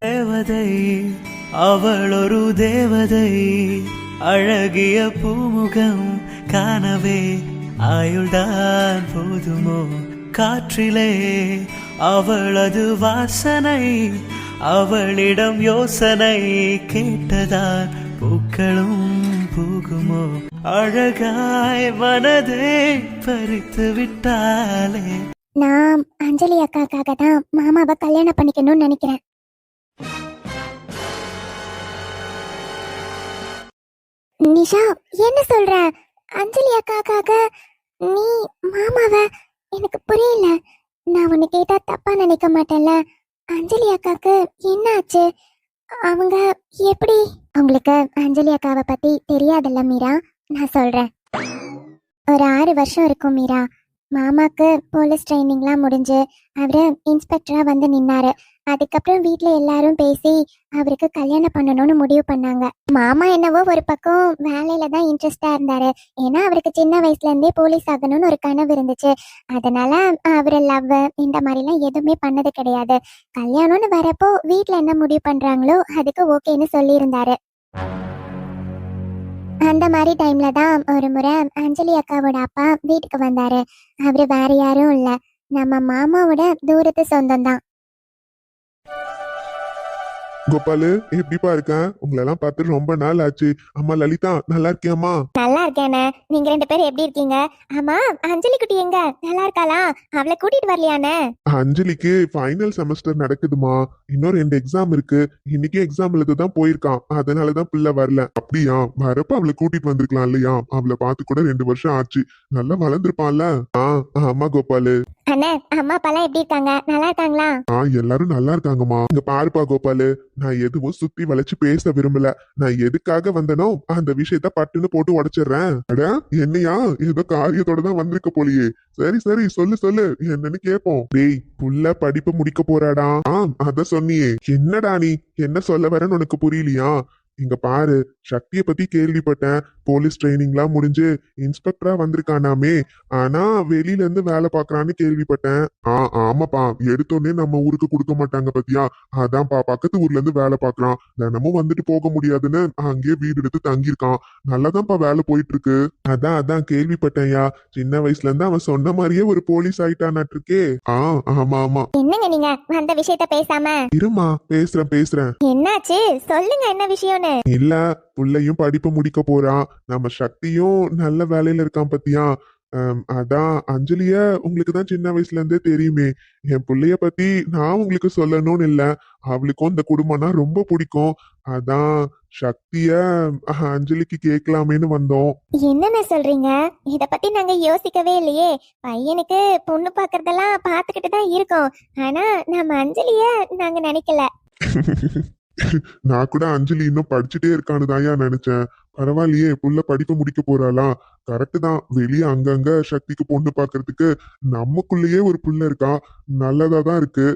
தேவதை அவள் ஒரு தேவதை, அழகிய பூமுகம் காணவே ஆயுள்தான் போதுமோ? காற்றிலே அவளது வாசனை, அவளிடம் யோசனை கேட்டதால் பூக்களும் பூகுமோ? அழகாய் மனதை பறித்து விட்டாலே. நான் அஞ்சலி அக்காக்காக தான் மாமாவை கல்யாணம் பண்ணிக்கணும்னு நினைக்கிறேன். நிஷா, என்ன சொல்ற? அஞ்சலி அக்காக்காக நீ மாமாவை? எனக்கு புரியல. நான் உன்னை கேட்டா தப்பா நினைக்க மாட்டேன்ல? அஞ்சலி அக்காக்கு என்ன ஆச்சு? அவங்க எப்படி? உங்களுக்கு அஞ்சலி அக்காவை பத்தி தெரியாதுல்ல மீரா. நான் சொல்றேன். ஒரு 6 வருஷம் இருக்கும் மீரா. மாமாக்கு போலீஸ் ட்ரைனிங்லாம் முடிஞ்சு அவரு இன்ஸ்பெக்டரா வந்து நின்னாரு. அதுக்கப்புறம் வீட்ல எல்லாரும் பேசி அவருக்கு கல்யாணம் பண்ணணும்னு முடிவு பண்ணாங்க. மாமா என்னவோ ஒரு பக்கம் வேலையில தான் இன்ட்ரெஸ்டா இருந்தாரு. ஏன்னா அவருக்கு சின்ன வயசுல இருந்தே போலீஸ் ஆகணும்னு ஒரு கனவு இருந்துச்சு. அதனால அவரு லவ் இந்த மாதிரிலாம் எதுவுமே பண்ணது கிடையாது. கல்யாணம்னு வரப்போ வீட்ல என்ன முடிவு பண்றாங்களோ அதுக்கு ஓகேன்னு சொல்லி இருந்தாரு. அந்த மாதிரி டைம்ல தான் ஒரு முறை அஞ்சலி அக்காவோட அப்பா வீட்டுக்கு வந்தாரு. அவரு வேற யாரும் இல்ல, நம்ம மாமாவோட தூரத்து சொந்தம் தான். கோபாலு, எப்படிப்பா இருக்கேன்? உங்களெல்லாம் பார்த்து ரொம்ப நாள் ஆச்சு. அம்மா லலிதா, நல்லா இருக்கியாம்மா? நல்லா இருக்கேனே. நீங்க 2 பேரும் எப்படி இருக்கீங்க? ஆமா, அஞ்சலி குட்டி எங்க? நல்லா இருக்காளா? அவளை கூட்டிட்டு வரலையானே? அஞ்சலிக்கு ஃபைனல் செமஸ்டர் நடக்குதுமா. இன்னும் 2 எக்ஸாம் இருக்கு. இன்னைக்கு எக்ஸாம் எழுத தான் போயிருக்கான். அதனாலதான் பிள்ளை வரல. அப்படியா? வரப்ப அவளை கூட்டிட்டு வந்திருக்கலாம் இல்லையா? அவளை பார்த்து கூட 2 வருஷம் ஆச்சு. நல்லா வளர்ந்துருப்பான்ல? ஆமா கோபாலு. அண்ணே, அம்மா அப்பாலாம் எப்படி இருக்காங்க? நல்லா இருக்காங்களா? எல்லாரும் நல்லா இருக்காங்கம்மா. இங்க பாருப்பா கோபாலு, நான் எதுவும் சுத்தி வளைச்சு பேச விரும்பல. நான் எதுக்காக வந்தனோ அந்த விஷயத்த பட்டுன்னு போட்டு உடைச்சிடுறேன். அட என்னையா, ஏதோ காரியத்தோட தான் வந்திருக்க போலியே. சரி சரி, சொல்லு சொல்லு, என்னன்னு கேப்போம். டேய், புள்ள படிப்பு முடிக்க போறாடா. அத சொன்னியே. என்னடா நீ என்ன சொல்ல வரேன்னு உனக்கு புரியலையா? இங்க பாரு, சக்திய பத்தி கேள்விப்பட்டேன். போலீஸ் ட்ரைனிங்லாம் முடிஞ்சு இன்ஸ்பெக்டரா வந்திருக்கானாமே. ஆனா வெளியில இருந்து வேலை பாக்குறான்னு கேள்விப்பட்டேன். ஆமாப்பா, எடுத்தோடனே நம்ம ஊருக்கு கொடுக்க மாட்டாங்க பத்தியா? அதான்ப்பா, பக்கத்து ஊர்ல இருந்து வேலை பாக்குறான். தினமும் வந்துட்டு போக முடியாதுன்னு அங்கேயே வீடு எடுத்து தங்கியிருக்கான். நல்லாதான்ப்பா வேலை போயிட்டு இருக்கு. அதான் கேள்விப்பட்டேன்யா. சின்ன வயசுல இருந்து அவன் சொன்ன மாதிரியே ஒரு போலீஸ் ஆயிட்டானாட்டு இருக்கே. ஆமா ஆமா. என்னங்க நீங்க அந்த விஷயத்த பேசாம? இருமா, பேசுறேன். என்னாச்சு சொல்லுங்க, என்ன விஷயம்னு? இல்ல, புள்ளையும் படிப்பு முடிக்க போறான். நம்ம சக்தியும் நல்ல வேலையில இருக்கான் பத்தியா? அதான் அஞ்சலிய உங்களுக்கு தான் சின்ன வயசுல இருந்தே தெரியுமே. என் புள்ளைய பத்தி நான் உங்களுக்கு சொல்லணும்னு இல்ல. அவளுக்கும் இந்த குடும்பம்னா ரொம்ப பிடிக்கும். அதான் சக்திய அஞ்சலிக்கு கேட்கலாமேன்னு வந்தோம். என்னென்ன சொல்றீங்க? இத பத்தி நாங்க யோசிக்கவே இல்லையே. பையனுக்கு பொண்ணு பாக்குறதெல்லாம் பாத்துக்கிட்டு தான் இருக்கோம். ஆனா நம்ம அஞ்சலிய நாங்க நினைக்கல. நான் கூட அஞ்சலி இன்னும் படிச்சுட்டே இருக்கான்னு தான்யா நினைச்சேன். பரவாயில்லையே, புள்ள படிப்பு முடிக்க போறாளா? கரெக்டு தான். வெளியே அங்கங்க சக்திக்கு பொண்ணு பாக்குறதுக்கு நமக்குள்ளேயே ஒரு புள்ள இருக்கா. நல்லதா தான் இருக்கு.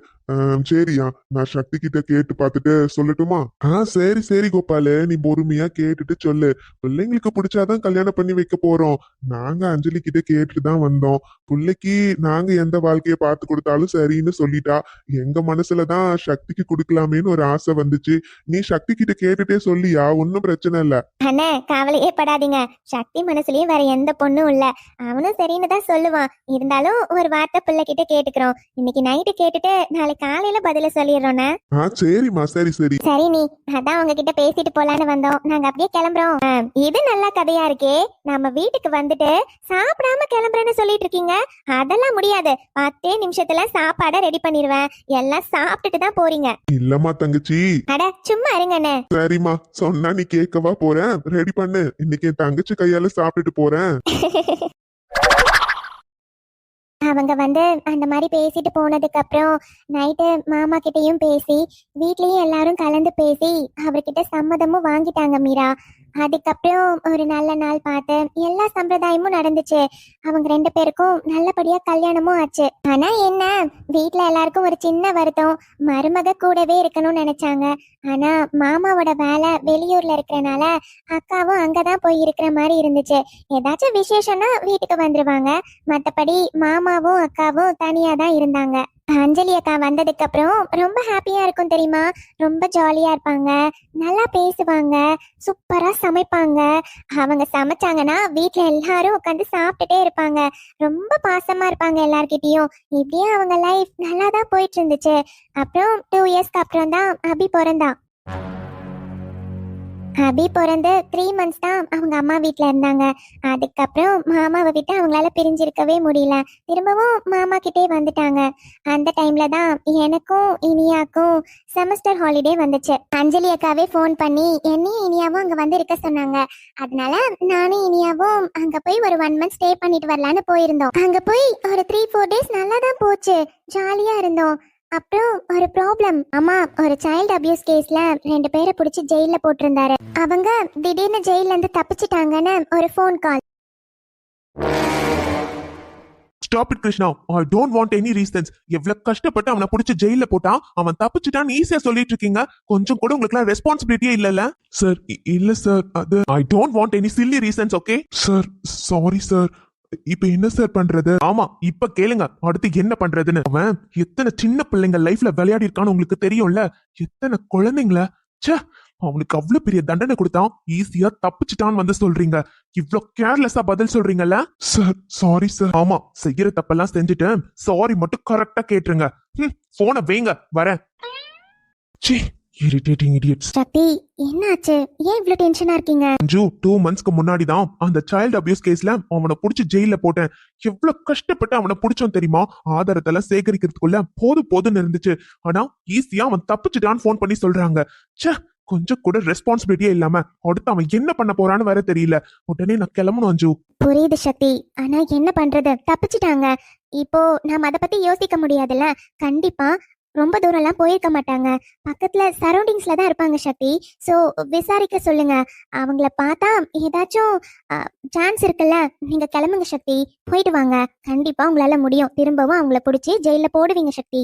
சரியா, நான் சக்தி கிட்ட கேட்டு பார்த்துட்டு சொல்லட்டுமா? சரி கோபாலு, நீ பொறுமையா கேட்டுட்டு சொல்லு. பிள்ளைங்களுக்கு பிடிச்சாதான் கல்யாணம் பண்ணி வைக்க போறோம். நாங்க அஞ்சலி கிட்ட கேட்டுட்டு தான் வந்தோம். பிள்ளைக்கு நாங்க எந்த வாழ்க்கைய பார்த்து கொடுத்தாலும் சரின்னு சொல்லிட்டா. எங்க மனசுலதான் சக்திக்கு கொடுக்கலாமேன்னு ஒரு ஆசை வந்துச்சு. நீ சக்தி கிட்ட கேட்டுட்டே சொல்லியா, ஒன்னும் பிரச்சனை இல்ல. அண்ணே, கவலையே படாதீங்க. சக்தி மனசுலயும் வேற எந்த பொண்ணும் இல்ல. அவனும் சரின்னு தான் சொல்லுவான். இருந்தாலும் ஒரு வார்த்தை பிள்ளை கிட்ட கேட்டுக்கிறோம். இன்னைக்கு நைட்டு கேட்டுட்டு நாளைக்கு காலையில பதில சொல்லிடுறோண்ணே. சரிம்மா, சரி. சரி நீ, அதான் உங்ககிட்ட பேசிட்டு போலான்னு வந்தோம். நாங்க அப்படியே கிளம்புறோம். இது நல்ல கதையா இருக்கே. நம்ம வீட்டுக்கு வந்துட்டு சாப்பிடாம கிளம்புறேன்னு சொல்லிட்டு இருக்கீங்க. அதெல்லாம் முடியாது. 10 நிமிஷத்துல சாப்பாட ரெடி பண்ணிடுவேன். எல்லாம் சாப்பிட்டுட்டு தான் போறீங்க. இல்லம்மா தங்கச்சி. அட சும்மா இருங்கண்ணே. சரிம்மா, சொன்னா நீ கேட்கவா போறேன். ரெடி பண்ணு. இன்னைக்கு என் தங்கச்சி கையால சாப்பிட்டுட்டு போறேன். அவங்க வந்து அந்த மாதிரி பேசிட்டு போனதுக்கு அப்புறம் நைட்டு மாமா கிட்டயும் பேசி வீட்லயும் எல்லாரும் கலந்து பேசி அவர்கிட்ட சம்மதமும் வாங்கிட்டாங்க மீரா. அதுக்கப்புறம் ஒரு நல்ல நாள் பார்த்து எல்லா சம்பிரதாயமும் நடந்துச்சு. அவங்க 2 பேருக்கும் நல்லபடியா கல்யாணமும் ஆச்சு. ஆனா என்ன, வீட்டுல எல்லாருக்கும் ஒரு சின்ன வருத்தம். மருமக கூடவே இருக்கணும்னு நினைச்சாங்க. ஆனா மாமாவோட வேலை வெளியூர்ல இருக்கிறனால அக்காவும் அங்கதான் போய் இருக்கிற மாதிரி இருந்துச்சு. ஏதாச்சும் விசேஷம்னா வீட்டுக்கு வந்துருவாங்க. மத்தபடி மாமாவும் அக்காவும் தனியா தான் இருந்தாங்க. அஞ்சலி அக்கா வந்ததுக்கு அப்புறம் ரொம்ப ஹாப்பியா இருக்கும் தெரியுமா. ரொம்ப ஜாலியா இருப்பாங்க, நல்லா பேசுவாங்க, சூப்பரா சமைப்பாங்க. அவங்க சமைச்சாங்கன்னா வீட்ல எல்லாரும் உட்காந்து சாப்பிட்டுட்டே இருப்பாங்க. ரொம்ப பாசமா இருப்பாங்க எல்லார்கிட்டயும். இப்படியே அவங்க லைஃப் நல்லா தான் போயிட்டு இருந்துச்சு. அப்புறம் 2 இயர்ஸ்க்கு அப்புறம் தான் அபி பிறந்தான். அபி பிறந்து 3 மந்த்ஸ் தான் அவங்க அம்மா வீட்டில் இருந்தாங்க. அதுக்கப்புறம் மாமாவை விட்டு அவங்களால பிரிஞ்சிருக்கவே முடியல. திரும்பவும் மாமா கிட்டே வந்துட்டாங்க. அந்த டைம்ல தான் எனக்கும் இனியாக்கும் செமஸ்டர் ஹாலிடே வந்துச்சு. அஞ்சலி அக்காவே ஃபோன் பண்ணி என்னையும் இனியாவும் அங்கே வந்து இருக்க சொன்னாங்க. அதனால நானும் இனியாவும் அங்கே போய் ஒரு 1 மந்த் ஸ்டே பண்ணிட்டு வரலான்னு போயிருந்தோம். அங்கே போய் ஒரு 3-4 டேஸ் நல்லா தான் போச்சு, ஜாலியாக இருந்தோம். அப்புறம் ஒரு ப்ராப்ளம். அம்மா ஒரு சைல்டு அபியூஸ் கேஸ்ல 2 பேரை பிடிச்சி ஜெயில போட்டிருந்தாரு. அவங்க திடீர்னு ஜெயில இருந்து தப்பிச்சிட்டாங்கன்னு ஒரு phone call. Stop it Krishna, I don't want any reasons. எவ்வளவு கஷ்டப்பட்டு அவனை பிடிச்சி ஜெயில போட்டான், அவன் தப்பிச்சிட்டான்னு ஈஸியா சொல்லிட்டு இருக்கீங்க. கொஞ்சம் கூட உங்களுக்கு ரெஸ்பான்சிபிலிட்டியே இல்லல்ல சார். இல்ல சார், அது I don't want any chilli reasons. Okay sir, sorry sir. இப்ப என்ன சார் பண்றது? ஆமா, இப்ப கேளுங்க அடுத்து என்ன பண்றதுன்னு. அவன் எத்தனை சின்ன பிள்ளைங்க லைஃப்ல விளையாடி இருக்கான்னு உங்களுக்கு தெரியும்ல. எத்தனை குழந்தைங்கள ச்சே, அவனுக்கு அவ்வளவு பெரிய தண்டனை கொடுத்தான், ஈஸியா தப்பிச்சிட்டான்னு வந்து சொல்றீங்க. இவ்ளோ கேர்லெஸ்ஸா பதில் சொல்றீங்கல்ல சார். Sorry sir. ஆமா, செய்யற தப்பெல்லாம் செஞ்சுட்டு சாரி மட்டும் கரெக்டா கேட்டுருங்க. போனை வைங்க, வரேன். ச்சே, irritating idiots. சக்தி, என்னாச்சு? ஏன் இவ்ளோ டென்ஷனா இருக்கீங்க? அஞ்சு 2 மந்த்ஸ்க்கு முன்னாடி தான் அந்த சைல்டு அபியூஸ் கேஸ்ல அவனை புடிச்சு ஜெயில போட்டேன். எவ்வளவு கஷ்டப்பட்டு அவனை புடிச்சோம் தெரியுமா? ஆதாரத்தெல்லாம் சேகரிக்கிறதுக்குள்ள போதும்னு இருந்துச்சு. ஆனா ஈஸியா அவன் தப்பிச்சுட்டான்னு போன் பண்ணி சொல்றாங்க. ச்சே, கொஞ்சம் கூட ரெஸ்பான்சிபிலிட்டியே இல்லாம அடுத்து அவன் என்ன பண்ண போறான்னு வேற தெரியல. உடனே நான் கிளம்பணும் அஞ்சு. புரியுது சக்தி, ஆனா என்ன பண்றது, தப்பிச்சிட்டாங்க. இப்போ நாம அதை பத்தி யோசிக்க முடியாதுல்ல. கண்டிப்பா ரொம்ப தூரம்லாம் போயிருக்க மாட்டாங்க, பக்கத்துல சரௌண்டிங்ஸ்ல தான் இருப்பாங்க சக்தி. சோ விசாரிக்க சொல்லுங்க. அவங்கள பார்த்தா ஏதாச்சும் சான்ஸ் இருக்குல்ல. நீங்க கிளம்புங்க சக்தி, போயிட்டு வாங்க. கண்டிப்பா உங்களால முடியும். திரும்பவும் அவங்கள பிடிச்சி ஜெயில போடுவீங்க சக்தி.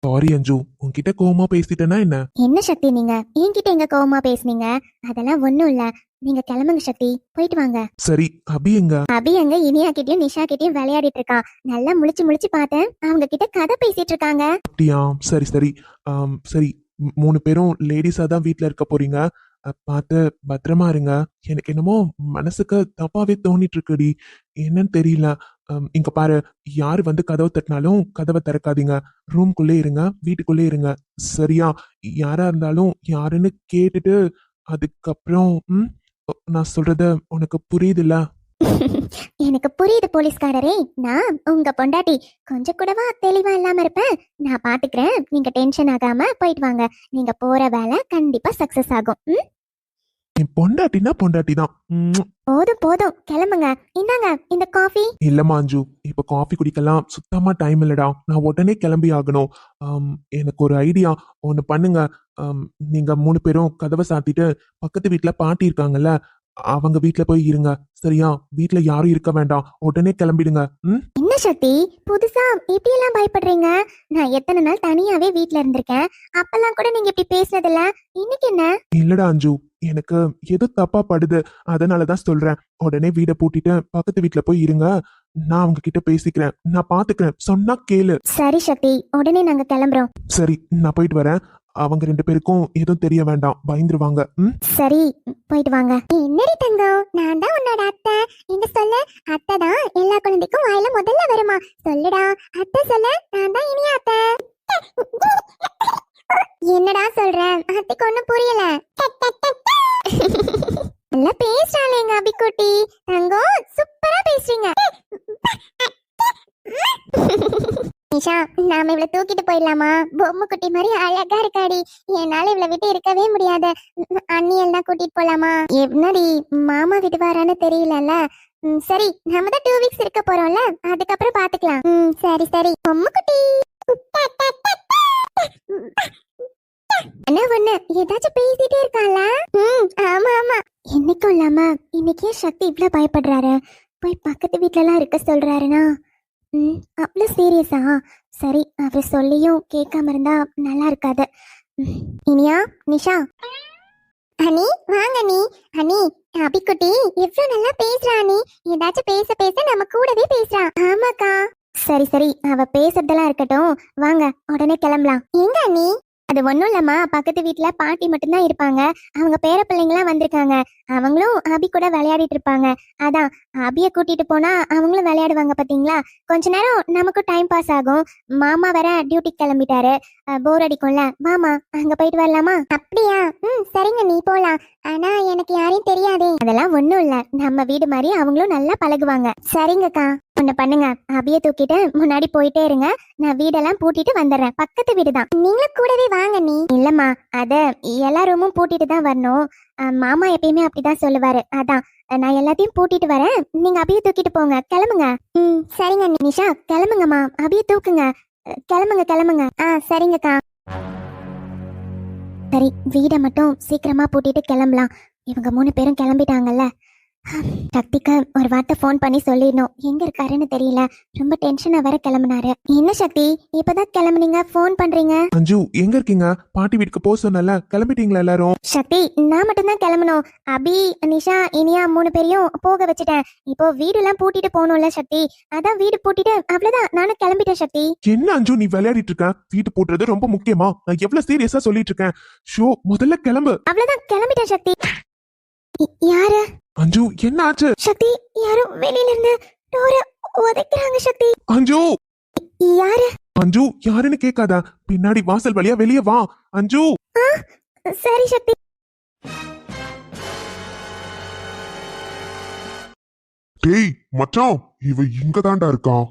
சாரி அஞ்சு, உன்கிட்ட கோவமா பேசிட்டேனா என்ன? என்ன சக்தி நீங்க என்கிட்ட எங்க கோவமா பேசுனீங்க? அதெல்லாம் ஒண்ணும் இல்ல. நீங்க கிளம்புங்க சக்தி, போயிட்டு வாங்க. சரி, அபி எங்க? அபி எங்க இனியா கிட்டயும் நிஷா கிட்டயும் விளையாடிட்டு இருக்கான். நல்லா முழிச்சு பார்த்தேன், அவங்க கிட்ட கதை பேசிட்டு இருக்காங்க. அப்படியா? சரி சரி. சரி, 3 பேரும் லேடிஸா தான் வீட்ல இருக்க போறீங்க. பார்த்து பத்திரமா இருங்க. எனக்கு என்னமோ மனசுக்கு தப்பாவே தோணிட்டு இருக்குடி, என்னன்னு தெரியல. இங்க பாரு, யாரு வந்து கதவை தட்டினாலும் கதவை திறக்காதீங்க. ரூம்குள்ளே இருங்க, வீட்டுக்குள்ளே இருங்க, சரியா? யாரா இருந்தாலும் யாருன்னு கேட்டுட்டு அதுக்கப்புறம் நான் சொல்றது உனக்கு புரியுதுல்ல? எனக்கு புரியுது போலீஸ்காரரே, நான் உங்க பொண்டாட்டி. கொஞ்சம் கூடவா தெளிவா இல்லாம இருப்பேன். நான் பாத்துக்கிறேன், நீங்க டென்ஷன் ஆகாம போயிட்டு வாங்க. நீங்க போற வேலை கண்டிப்பா சக்சஸ் ஆகும். என் பொண்டாட்டினா பொண்டாட்டி தான். போதும் போதும், கிளம்புங்க. இந்தாங்க இந்த காஃபி. இல்லம்மா அஞ்சு, இப்ப காஃபி குடிக்கலாம் சுத்தமா டைம் இல்லடா. நான் உடனே கிளம்பி ஆகணும். எனக்கு ஒரு ஐடியா ஒண்ணு பண்ணுங்க. நீங்க 3 பேரும் கதவை சாத்திட்டு பக்கத்து வீட்டுல பாட்டி இருக்காங்கல்ல, அவங்க வீட்டுல போய் இருங்க, சரியா? வீட்டுல யாரும் இருக்க வேண்டாம், உடனே கிளம்பிடுங்க. என்ன சக்தி, புதுசா இப்படி எல்லாம் பயப்படுறீங்க? நான் எத்தனை நாள் தனியாவே வீட்ல இருந்திருக்கேன், அப்பெல்லாம் கூட நீங்க இப்படி பேசுனதில்ல. இன்னைக்கு என்ன? இல்லடா அஞ்சு, எனக்கு எது தப்பா படுது, அதனாலதான் சொல்றேன். உடனே வீட பூட்டிட்டு பக்கத்து வீட்டுல போய் இருங்க. நான் அவங்க கிட்ட பேசிக்கிறேன், நான் பாத்துக்கிறேன், சொன்னா கேளு. சரி சக்தி, உடனே நாங்க கிளம்புறோம். சரி, நான் போயிட்டு வரேன். அவங்க 2 பேருக்கும் எதுவும் தெரிய வேண்டாம், பயந்துருவாங்க. சரி, போயிட்டு வாங்க. என்னடி தங்கம், நான் தான் உன்னோட அத்தை. இங்க சொல்லு. அத்தை தான் எல்லா குழந்தைக்கும் வாயில முதல்ல வருமா? சொல்லுடா, அத்தை சொல்லு. நான் தான் இனியா அத்தை. என்னடா சொல்ற? அத்தைக்கு ஒண்ணும் புரியல. நல்லா பேசுறாளே எங்க அபிக்குட்டி. தங்கம், சூப்பரா பேசுறீங்க. நிஷா, நாம இவளை தூக்கிட்டு போயிடலாமா? பொம்மை குட்டி மாதிரி அழகா இருக்காடி. என்னால இவளை விட்டு இருக்கவே முடியாது. அண்ணியல் தான் கூட்டிட்டு போலாமா? என்னடி மாமா விட்டு வரான்னு தெரியலல்ல. சரி, நம்ம தான் 2 வீக்ஸ் இருக்க போறோம்ல, அதுக்கப்புறம் பாத்துக்கலாம். சரி சரி பொம்மை குட்டி. என்ன ஒண்ணு, ஏதாச்சும் பேசிட்டே இருக்கால? ஆமா ஆமா. என்னைக்கும் இல்லாம இன்னைக்கே சக்தி இவ்வளவு பயப்படுறாரு. போய் பக்கத்து வீட்டுல எல்லாம் இருக்க சொல்றாருனா அவ்வளவு சீரியஸா? சரி, அவர் சொல்லியும் கேட்காம இருந்தா நல்லா இருக்காது. இனியா, நிஷா. அனி வாங்க நீ. அனி, அபிக்குட்டி எவ்வளவு நல்லா பேசுறா. அனி ஏதாச்சும் பேச பேச நம்ம கூடவே பேசுறா. ஆமாக்கா. சரி சரி, அவ பேசுறதெல்லாம் இருக்கட்டும், வாங்க உடனே கிளம்பலாம். எங்க நீ? அது ஒண்ணும் இல்லம்மா, பக்கத்து வீட்ல பாட்டி மட்டும்தான் இருப்பாங்க. அவங்க பேர பிள்ளைங்களாம் வந்திருக்காங்க. அவங்களும் அபி கூட விளையாடிட்டு இருப்பாங்க. அதான் அபிய கூட்டிட்டு போனா அவங்களும் விளையாடுவாங்க பாத்தீங்களா. கொஞ்ச நேரம் நமக்கும் டைம் பாஸ் ஆகும். மாமா வேற டியூட்டிக்கு கிளம்பிட்டாரு, போர் அடிக்கும்ல. வாமா அங்க போயிட்டு வரலாமா? அப்படியா? சரிங்க, நீ போலாம். ஆனா எனக்கு யாரையும் தெரியாதே. அதெல்லாம் ஒண்ணும் இல்ல, நம்ம வீடு மாதிரி அவங்களும் நல்லா பழகுவாங்க. சரிங்கக்கா. ஒண்ணு பண்ணுங்க, அபிய தூக்கிட்டு முன்னாடி போயிட்டே இருங்க. நான் வீடெல்லாம் பூட்டிட்டு வந்துடுறேன். பக்கத்து வீடுதான். நீங்களும் கூடவே வாங்க. நீ இல்லம்மா, அத எல்லா ரூமும் பூட்டிட்டு தான் வரணும். மாமா எப்பயுமே அப்படிதான் சொல்லுவாரு. அதான் நான் எல்லாத்தையும் பூட்டிட்டு வரேன். நீங்க அபிய தூக்கிட்டு போங்க. கிளம்புங்க. சரிங்க நிஷா, கிளம்புங்கம்மா. அபிய தூக்குங்க. கிளம்புங்க கிளம்புங்க. சரிங்கக்கா. சரி, வீடை மட்டும் சீக்கிரமா பூட்டிட்டு கிளம்பலாம். இவங்க 3 பேரும் கிளம்பிட்டாங்கல்ல. சக்திக்கு ஒரு வார்த்தை ஃபோன் பண்ணி சொல்லிடணும். எங்க இருக்காருன்னு தெரியல. ரொம்ப டென்ஷனா வேற கிளம்புனாரு. என்ன சக்தி, இப்பதான் கிளம்புனீங்க, ஃபோன் பண்றீங்க? அஞ்சு எங்க இருக்கீங்க? பாட்டி வீட்டுக்கு போக சொன்னல, கிளம்பிட்டீங்களா எல்லாரும்? சக்தி, நான் மட்டும் தான் கிளம்பணும். அபி, நிஷா, இனியா 3 பேரையும் போக வச்சுட்டேன். இப்போ வீடெல்லாம் பூட்டிட்டு போகணும்ல சக்தி. அதான் வீடு பூட்டிட்டு அவ்வளவுதான், நானும் கிளம்பிட்டேன் சக்தி. என்ன அஞ்சு நீ விளையாடிட்டு இருக்க? வீட்டு போட்டுறது ரொம்ப முக்கியமா? நான் எவ்வளவு சீரியஸா சொல்லிட்டு இருக்கேன். ஷோ முதல்ல கிளம்பு. அவ்வளவுதான், கிளம்பிட்டேன் சக்தி. யாரு? அஞ்சு என்ன ஆச்சு? சக்தி, யாரும் வெளியில இருந்து டோர உதைக்கிறாங்க சக்தி. அஞ்சு யாரு? அஞ்சு யாருன்னு கேட்காத, பின்னாடி வாசல் வழியா வெளியே வா. அஞ்சு. சரி சக்தி. டேய் மச்சான், இவ இங்க தாண்டா இருக்கான்.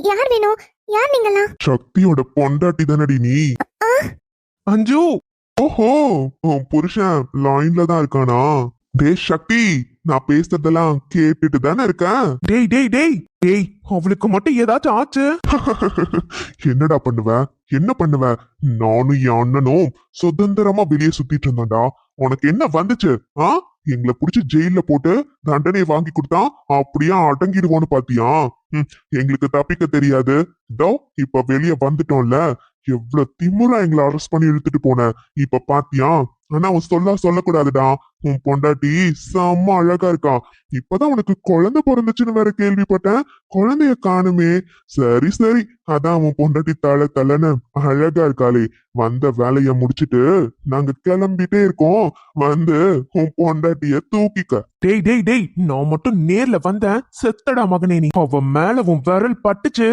யார் வேணும்? யார் நீங்களா? சக்தியோட பொண்டாட்டி தானடி நீ? அஞ்சு. ஓஹோ, உன் புருஷன் லைன்ல தான் இருக்கானா? டேய் சக்தி, நான் பேசுறதெல்லாம் கேட்டுட்டு தானே இருக்கேன். டேய் டேய் டேய் டேய், அவளுக்கு மட்டும் ஏதாச்சும் ஆச்சு? என்னடா பண்ணுவ? என்ன பண்ணுவ? நானும் என் அண்ணனும் சுதந்திரமா வெளியே சுத்திட்டு இருந்தோம்டா. உனக்கு என்ன வந்துச்சு? எங்களை புடிச்சு ஜெயில போட்டு தண்டனையை வாங்கி கொடுத்தா அப்படியே அடங்கிடுவோன்னு பாத்தியா? எங்களுக்கு தப்பிக்க தெரியாது. இதோ இப்ப வெளியே வந்துட்டோம்ல. எவ்வளவு திமுறா எங்களை அரெஸ்ட் பண்ணி இழுத்துட்டு போன. இப்ப பாத்தியா? ஆனா அவன் சொல்லக்கூடாதுடா. உன் பொண்டாட்டி செம்ம அழகா இருக்கா. இப்பதான் உனக்கு குழந்தை பிறந்துச்சுன்னு வேற கேள்விப்பட்டேன். குழந்தைய காணுமே. சரி சரி, அதான் உன் பொண்டாட்டி தலன்னு அழகா இருக்காளே. வந்த வேலைய முடிச்சிட்டு நாங்க கிளம்பிட்டே இருக்கோம். வந்து உன் பொண்டாட்டிய தூக்கிக்க. டேய் டேய் டேய், நான் மட்டும் நேர்ல வந்தேன், செத்தடா மகனே நீ. அவன் மேல உன் விரல் பட்டுச்சு.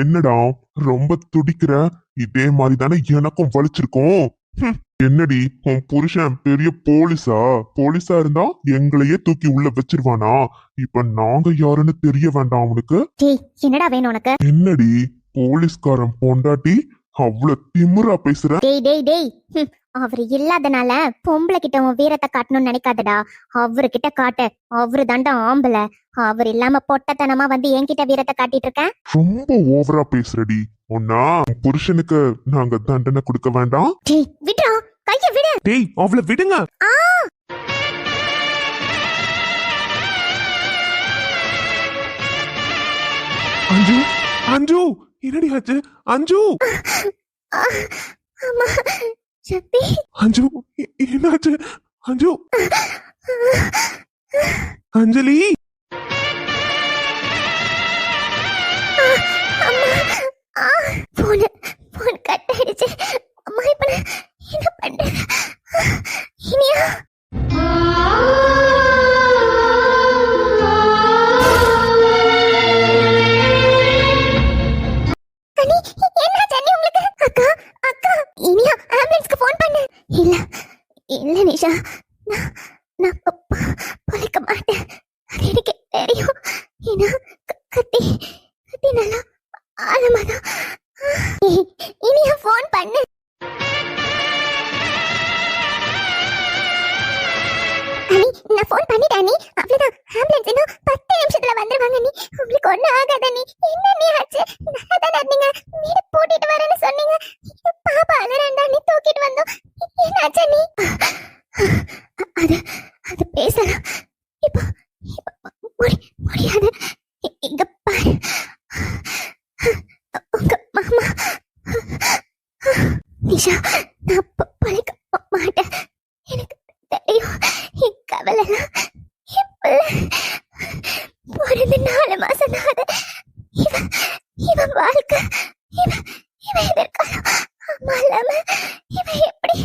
என்னடா ரொம்ப துடிக்கிற? இதே மாதிரி தானே எனக்கும் வலிச்சிருக்கும். என்னடி, உன் புருஷன் பெரிய போலீஸா இருந்தா எங்களையே தூக்கி உள்ள வச்சிருவானா? இப்ப நாங்க யாருன்னு தெரிய வேண்டாம் அவனுக்கு? என்னடா வேணும் உனக்கு? என்னடி, போலீஸ்காரன் பொண்டாட்டி அவ்வளவு திமிரா பேசுற? டேய் அவரு இல்லாதனால பொம்பளை கிட்ட உன் வீரத்தை காட்டணும்னு நினைக்காதடா. அவரு கிட்ட காட்டு. அவரு தாண்டா ஆம்பளை. அவர் இல்லாம பொட்டத்தனமா வந்து என்கிட்ட வீரத்தை காட்டிட்டு இருக்க. ரொம்ப ஓவரா பேசுறடி. ஒன்னா புருஷனுக்கு நாங்க தண்டனை கொடுக்க வேண்டாம். விடுறா, கைய விடு. டேய் அவளை விடுங்க. அஞ்சு அஞ்சு என்னடி ஆச்சு? அஞ்சு. அம்மா சக்தி. அஞ்சு என்னாச்சு? அஞ்சு. அஞ்சலி. போன் கட் ஆயிடுச்சு. அம்மா இப்ப என்ன பண்றது? இனியா இல்ல நிஷா, நான் பொழைக்க மாட்டேன். அது எனக்கு தெரியும். ஏன்னா கத்தி நல்லா ஆழமாதான். இனியா போன் பண்ணு. நான் போன் பண்ணிட்டேன். நீ அவ்வளவுதான். ஆம்புலன்ஸ் இன்னும் 10 நிமிஷத்துல வந்துருவாங்க. நீ உங்களுக்கு ஒண்ணும் ஆகாத. நீ என்ன நீ ஆச்சு? நல்லா நீங்க வீடு பூட்டிட்டு வரேன்னு சொன்னீங்க. பாப்பா அலறண்டா, நீ தூக்கிட்டு வந்தோம். என்னாச்சு? நீ அது பேசலாம். இப்போ முடியாது. இங்க பாரு, உங்க மாமா. நிஷா, நான் பழைக்க மாட்டேன். எனக்கு தெரியும். என் கவலைலாம் பிறந்து 4 மாசம் தான். இருக்காளோ அம்மா இல்லாம இவன் எப்படி?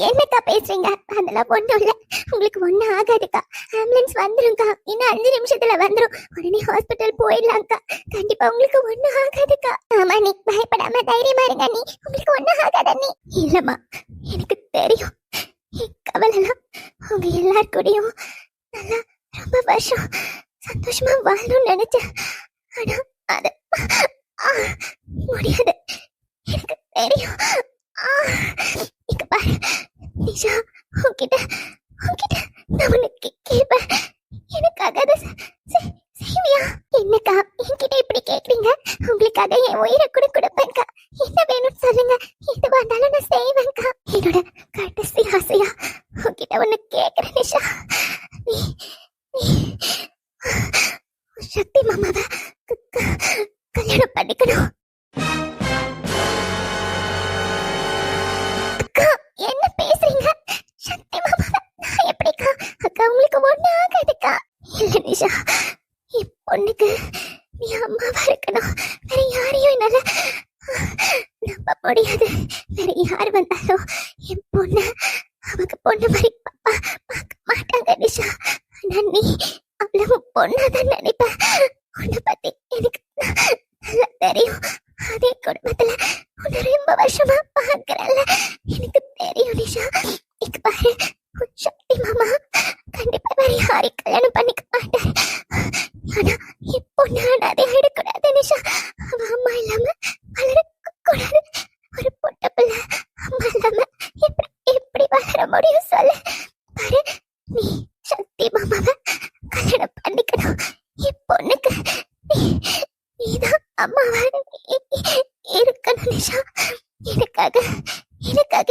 என்னக்கா பேசுறீங்க? அதெல்லாம் ஒண்ணும் இல்ல, உங்களுக்கு ஒண்ணும் ஆகாதுக்கா. ஆம்புலன்ஸ் வந்துருங்கக்கா, இன்னும் 5 நிமிஷத்துல வந்துரும். உடனே ஹாஸ்பிட்டல் போயிடலாம்க்கா. கண்டிப்பா உங்களுக்கு ஒண்ணும் ஆகாதுக்கா. ஆமா, நீ பயப்படாம தைரியமா இருங்க. நீ உங்களுக்கு ஒண்ணும் ஆகாத. நீ இல்லம்மா, எனக்கு தெரியும். என் கவலைலாம் உங்க எல்லார் கூடயும் நல்லா ரொம்ப வருஷம் சந்தோஷமா வாழணும்னு நினைச்சேன். ஆனா அது முடியாது. எனக்கு தெரியும். இங்க பாரு நிஷா, உன்கிட்ட நான் உனக்கு கேட்பேன். எனக்காக அதை செய்வியா? என்னக்கா என்கிட்ட இப்படி கேக்குறீங்க? உங்களுக்காக என் உயிரை கூட கொடுப்பேன்க்கா. என்ன வேணும்னு சொல்லுங்க, எதுவா இருந்தாலும் நான் செய்வேன்க்கா. என்னோட கடைசி ஆசையா உன்கிட்ட ஒண்ணு கேக்குறேன் நிஷா. நீ சக்தி மாமாவை கல்யாணம் பண்ணிக்கணும். அக்கா என்ன பேசுறீங்க? சக்தி மாமாவை நான் எப்படிக்கா? அக்கா உங்களுக்கு ஒண்ணு ஆகாதுக்கா. இல்ல நிஷா, என் பொண்ணுக்கு நீ அம்மாவா இருக்கணும். வேற யாரையும் என்னால நம்ப முடியாது. வேற யார் வந்தாலும் என் பொண்ணு அவங்க பொண்ணு மாதிரி பாப்பா பார்க்க மாட்டாங்க நிஷா. ஆனா நீ அவ்வளவு பொண்ணாதான் நினைப்ப. உன்னை பத்தி எனக்கு நல்லா தெரியும். அதே குடும்பத்துல உன்னை ரொம்ப வருஷமா பாக்குறேன்ல, எனக்கு தெரியும் நிஷா. இங்க பாரு, உன் சக்தி மாமா கண்டிப்பா வேற யாரையும் கல்யாணம் பண்ணிக்க மாட்டாரு. ஆனா என் பொண்ணு அனாதை ஆயிடக்கூடாது நிஷா. அவ அம்மா இல்லாம வளரக்கூடாது. ஒரு பொட்ட பிள்ளை அம்மா இல்லாம எப்படி வளர முடியும் சொல்லு? பாரு, நீ சக்தி மாமாவை கல்யாணம் பண்ணிக்கணும். என் பொண்ணுக்கு நீதான் அம்மாவா இருக்கணும் நிஷா. எனக்காக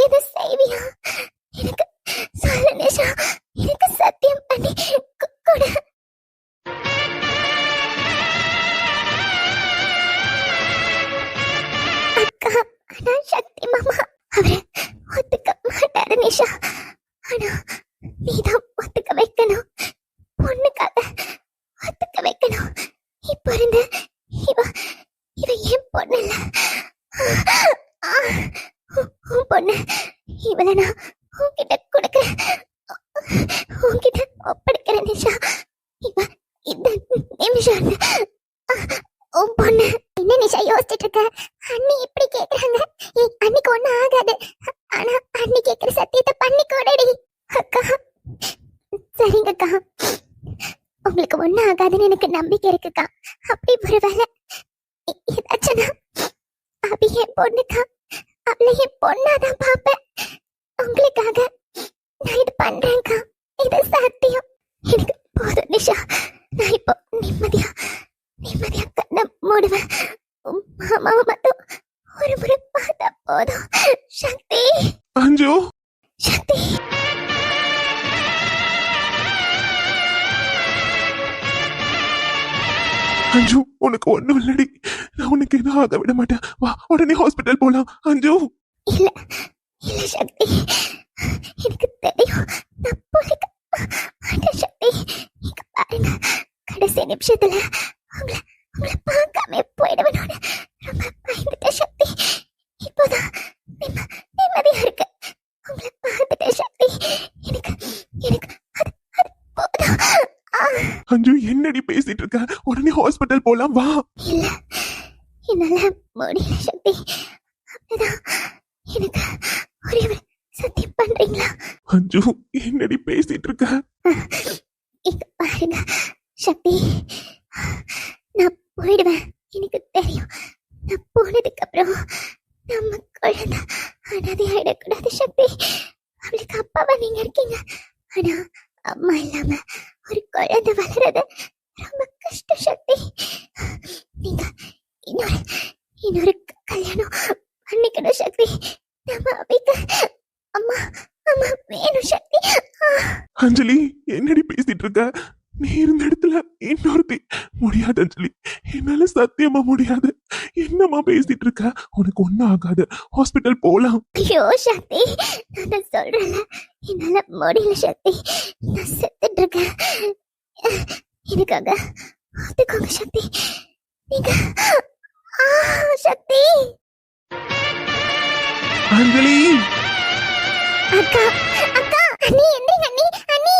இதை செய்வியா? எனக்கு சொல்லு நிஷா, எனக்கு சத்தியம் பண்ணி கொடு. அக்கா, ஆனா சக்தி மாமா அவரை ஒத்துக்க மாட்டாரு நிஷா. ஆனா நீதான் ஒத்துக்க வைக்கணும். பொண்ணுக்காக ஒத்துக்க வைக்கணும். இப்ப இருந்து இவ என் பொண்ணு இல்ல, உன் பொண்ணு. இவளை நான் உன்கிட்ட கொடுக்கிறேன், உன்கிட்ட ஒப்படைக்கிறேன் நிஷா. இவ இந்த நிமிஷம் உன் பொண்ணு. என்ன நிஷா யோசிச்சுட்டு இருக்க? அண்ணி இப்படி கேக்குறாங்க. அன்னைக்கு ஒண்ணு ஆகாது. ஆனா அண்ணி கேக்குற சத்தியத்தை பண்ணி கொடடி. அக்கா சரிங்கக்கா, உங்களுக்கு ஒண்ணு ஆகாதுன்னு எனக்கு நம்பிக்கை இருக்குக்கா. அப்படி ஒருவேளை ஏதாச்சும் அபி என் பொண்ணுக்கா, அவளை என் பொண்ணாதான் பாப்பேன். உங்களுக்காக நான் இது பண்றேன்க்கா. இது சத்தியம். எனக்கு போதும் நிஷா. நான் இப்போ நிம்மதியா கண்ண மூடுவேன். மாமாவை மட்டும் ஒரு முறை பார்த்தா போதும். சக்தி, அஞ்சு, சக்தி. அஞ்சு, உனக்கு ஒண்ணும் இல்லடி. நான் உனக்கு எதுவும் ஆக விட மாட்டேன். வா, உடனே ஹாஸ்பிட்டல் போலாம். அஞ்சு. இல்ல சக்தி, எனக்கு தெரியும். நான் போலிக்க மாட்டேன் சக்தி. இங்க பாருங்க, கடைசி நிமிஷத்துல உங்களை பார்க்காம போயிடுவேன்னு ரொம்ப பயந்துட்டேன் சக்தி. இப்போதான் நிம்மதியா இருக்கு. உங்களை பார்த்துட்டேன் சக்தி. எனக்கு அது போதும். அஞ்சு, என்னடி பேசிட்டு இருக்க? உடனே ஹாஸ்பிட்டல் போலாம், வா. இல்ல, என்னால முடியல சக்தி. அப்படிதான் எனக்கு ஒரே ஒரு சத்தியம் பண்றீங்களா? அஞ்சு, என்னடி பேசிட்டு இருக்க? இங்க பாருங்க சக்தி, நான் போயிடுவேன். எனக்கு தெரியும். நான் போனதுக்கு அப்புறம் நம்ம குழந்தை அனாதை ஆயிடக்கூடாது சக்தி. அவளுக்கு அப்பாவா நீங்க இருக்கீங்க. ஆனா அம்மா இல்லாம ஒரு குழந்தை வளர்றது ரொம்ப கஷ்டம் சக்தி. நீங்க இன்னொரு கல்யாணம் பண்ணிக்கணும் சக்தி. நம்ம அபிக்கு அம்மா வேணும் சக்தி. அஞ்சலி, என்னடி பேசிட்டு இருக்க? நீ இருந்த இடத்துல இன்னொருத்தி. முடியாது அஞ்சலி, என்னால சத்தியமா முடியாது. என்னம்மா பேசிட்டு இருக்க? உனக்கு ஒண்ணும் ஆகாது. ஹாஸ்பிட்டல் போலாம். ஐயோ சக்தி, நான் சொல்றேன்ல, என்னால முடியல சக்தி. நான் செத்துட்டு இருக்கேன். எனக்காக ஒத்துக்கோங்க சக்தி. நீங்க ஆ, சக்தி அஞ்சலி அக்கா அக்கா அண்ணி எந்திரிங்க அண்ணி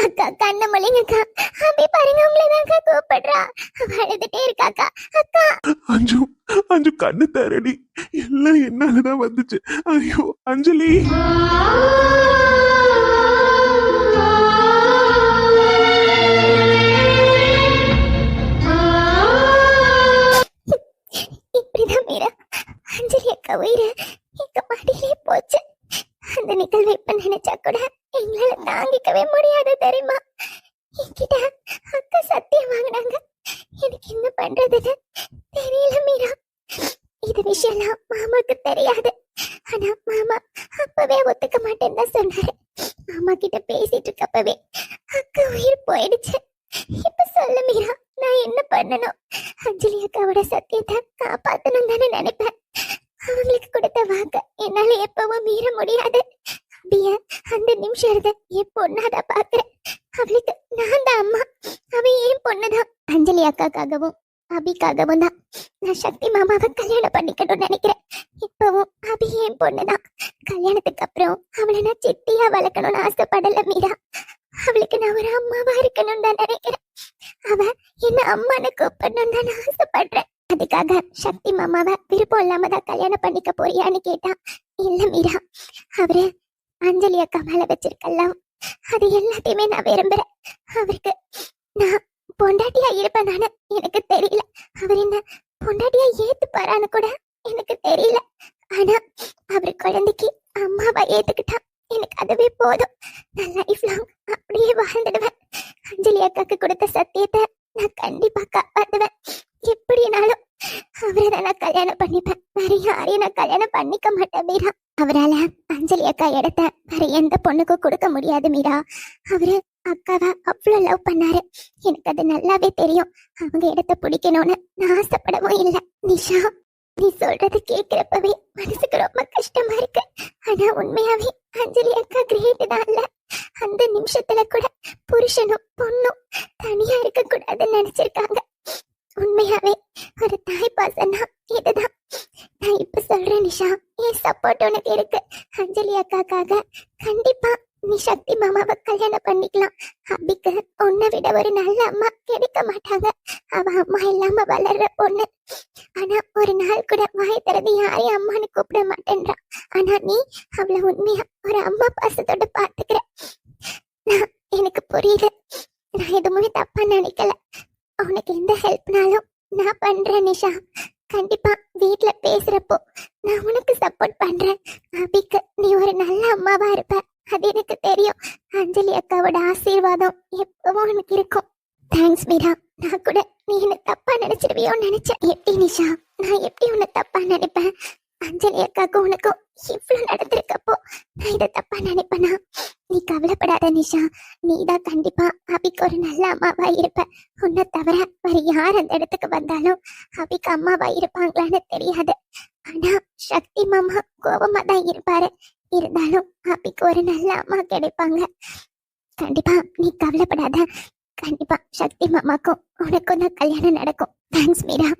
அக்கா கண்ண மொழிங்கக்கா அப்படி பாருங்க உங்களை தான்க்கா கூப்பிடுறா அழுதுட்டே இருக்காக்கா அக்கா அஞ்சு அஞ்சு கண்ணு தரடி எல்லாம் என்னாலதான் வந்துச்சு ஐயோ அஞ்சலி இப்படிதான் மீரா அஞ்சலி அக்கா உயிரை எங்க மாடியிலே போச்சு. அந்த நிகழ்வை இப்ப நினைச்சா கூட எங்களால தாங்கிக்கவே முடியாது தெரியுமா. என்கிட்ட அக்கா சத்தியம் வாங்கினாங்க. எனக்கு என்ன பண்றதுன்னு தெரியல மீரா. இது விஷயம்லாம் மாமாக்கு தெரியாது. ஆனா மாமா அப்பவே ஒத்துக்க மாட்டேன்னு தான் சொன்னாரு. மாமா கிட்ட பேசிட்டு இருக்கப்பவே அக்கா உயிர் போயிடுச்சு. இப்ப சொல்லு மீரா, நான் என்ன பண்ணணும்? அஞ்சலி அக்காவோட சத்தியத்தை காப்பாத்தணும் தானே நினைப்பேன். அவங்களுக்கு கொடுத்த வாக்க என்னால எப்பவும் மீற முடியாது. அப்படியே அந்த நிமிஷம் இருந்த என் பொண்ணாதான் பாக்குறேன். அவளுக்கு நான் தான் அம்மா, அவ என் பொண்ணுதான். அஞ்சலி அக்காக்காகவும் அபிக்காகவும் தான் நான் சக்தி மாமாவை கல்யாணம் பண்ணிக்கணும்னு நினைக்கிறேன். இப்பவும் அபி என் பொண்ணுதான். கல்யாணத்துக்கு அப்புறம் அவளை நான் சித்தியா வளர்க்கணும்னு ஆசைப்படல மீரா. அவளுக்கு நான் ஒரு அம்மாவா இருக்கணும்னு தான் நினைக்கிறேன். அவ என்ன அம்மான்னு கூப்பிடணும்னு தான் நான் ஆசைப்படுறேன். அதுக்காக சக்தி மாமாவை விருப்பம் இல்லாம தான் கல்யாணம் பண்ணிக்க போறியான்னு கேட்டா, இல்ல மீரா, அவரு அஞ்சலி அக்கா மேல வச்சிருக்கலாம் அது எல்லாத்தையுமே நான் விரும்புறேன். அவருக்கு நான் பொண்டாட்டியா இருப்பேனான்னு எனக்கு தெரியல. அவர் என்ன பொண்டாட்டியா ஏத்துப்பாரான்னு கூட எனக்கு தெரியல. ஆனா அவர் குழந்தைக்கு அம்மாவா ஏத்துக்கிட்டா எனக்கு அதுவே போதும். நான் லைஃப் லாங் அப்படியே வாழ்ந்துடுவேன். அஞ்சலி அக்காக்கு கொடுத்த சத்தியத்தை நான் கண்டிப்பா காப்பாத்துவேன். எப்படினாலும் அவரை தான் நான் கல்யாணம் பண்ணிப்பேன். வேற யாரையும் நான் கல்யாணம் பண்ணிக்க மாட்டேன் மீரா. அவரால அஞ்சலி அக்கா இடத்த வேற எந்த பொண்ணுக்கும் கொடுக்க முடியாது மீரா. அவரு அக்காவை அவ்வளவு லவ் பண்ணாரு. எனக்கு அது நல்லாவே தெரியும். அவங்க இடத்த பிடிக்கணும்னு நான் ஆசைப்படவும் இல்லை. நிஷா, நீ சொல்றது கேக்குறப்பவே மனசுக்கு ரொம்ப கஷ்டமா இருக்கு. ஆனா உண்மையாவே அஞ்சலி அக்கா கிரேட் தான். இல்ல அந்த நிமிஷத்துல கூட புருஷனும் பொண்ணும் தனியா இருக்க கூடாதுன்னு நினைச்சிருக்காங்க. உண்மையாவே ஒரு தாய் பாசம்னா இதுதான். நான் இப்ப சொல்றேன் நிஷா, என் சப்போர்ட் உனக்கு இருக்கு. அஞ்சலி அக்காக்காக கண்டிப்பா நீ சக்தி மாமாவை கல்யாணம் பண்ணிக்கலாம். அபிக்கு உன்னை விட ஒரு நல்ல அம்மா கிடைக்க மாட்டாங்க. அவ அம்மா இல்லாம வளர்ற பொண்ணு. ஆனா ஒரு நாள் கூட வாய் திறந்து யாரையும் அம்மான்னு கூப்பிட மாட்டேன்றா. ஆனா நீ அவளை உண்மையா ஒரு அம்மா பாசத்தோட பாத்துக்கிற. நான் எனக்கு புரியுது. நான் எதுவுமே தப்பா நினைக்கல. உனக்கு எந்த ஹெல்ப்னாலும் நான் பண்றேன் நிஷா. கண்டிப்பா வீட்ல பேசுறப்போ நான் உனக்கு சப்போர்ட் பண்றேன். அபிக்கு நீ ஒரு நல்ல அம்மாவா இருப்ப, அது எனக்கு தெரியும். அஞ்சலி அக்காவோட ஆசீர்வாதம் எப்பவும் உனக்கு இருக்கும். தேங்க்ஸ் மீரா. நான் கூட நீ என்ன தப்பா நினைச்சிருவியோன்னு நினைச்சேன். எப்படி நிஷா, நான் எப்படி உன்னை தப்பா நினைப்பேன்? அஞ்சலி அக்காக்கும் உனக்கும் இவ்வளவு நடந்திருக்கப்போ நான் இதை தப்பா நினைப்பேனா? நீ கவலைப்படாத நிஷா. நீதான் கண்டிப்பா அபிக்கு ஒரு நல்ல அம்மாவா இருப்ப. உன்னை தவிர வேற யார் அந்த இடத்துக்கு வந்தாலும் அபிக்கு அம்மாவா இருப்பாங்களான்னு தெரியாது. ஆனா சக்தி மாமா கோபமா தான் இருப்பாரு. இருந்தாலும் அபிக்கு ஒரு நல்ல அம்மா கிடைப்பாங்க. கண்டிப்பா நீ கவலைப்படாத. கண்டிப்பா சக்தி மாமாக்கும் உனக்கும் தான் கல்யாணம் நடக்கும். தேங்க்ஸ் மீரா.